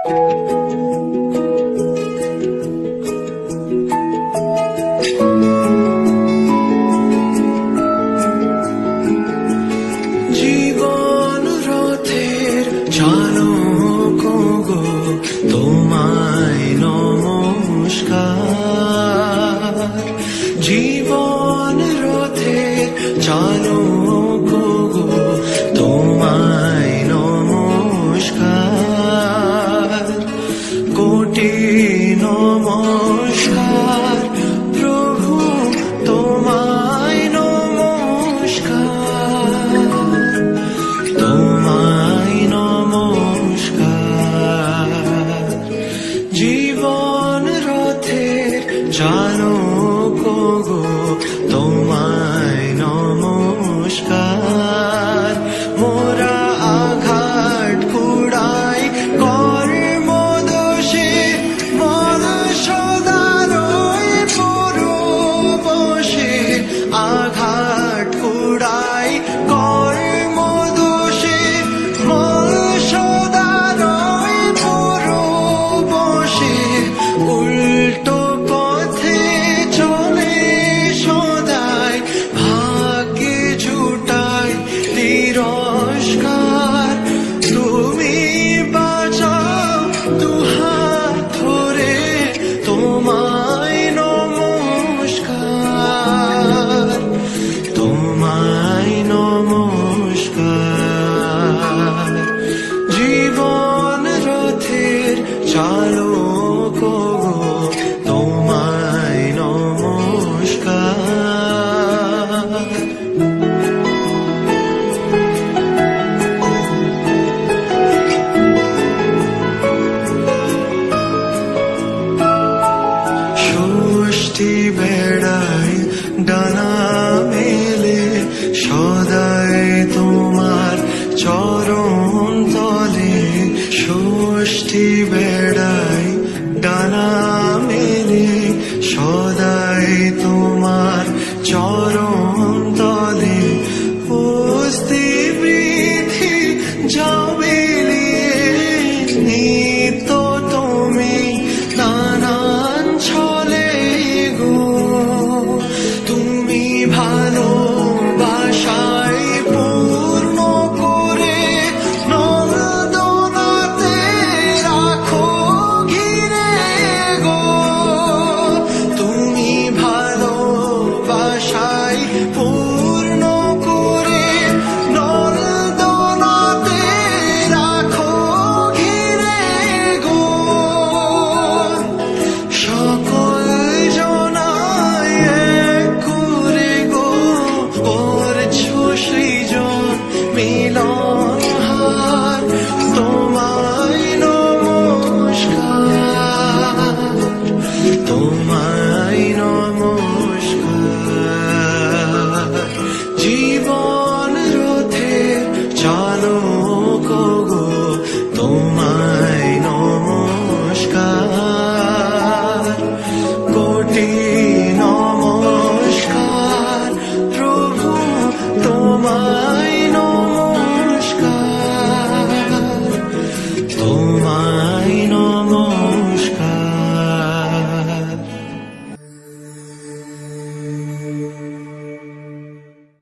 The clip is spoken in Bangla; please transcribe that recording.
জীবন রথের চালক গো, তোমায় নমস্কার। জীবন রথের চালক গো, তোমায় নমস্কার। কোটি নমস্কার প্রভু, তোমায় নমস্কার। তোমায় নমস্কার। জীবন রথের চালক গো, তোমায় নমস্কার। মোরা আঘাত কুড়াই কর্ম দোষে, মন সদারই পুরো বসে। আঘাত কুড়াই কর্ম দোষে, মন সদারই পুরো বসে। উল্টো পথে চলে সদাই, ভাগ্যে জুটাই তিরস্কার। তুমি বাঁচাও দুহাত ধরে, তোমায় নমস্কার। তোমায় নমস্কার। জীবন রথের চালক গো, তোমায় নমস্কার। ষষ্ঠী বেড়ায় ডানা মেলে, সদাই তোমার চরণ তলে। ষষ্ঠী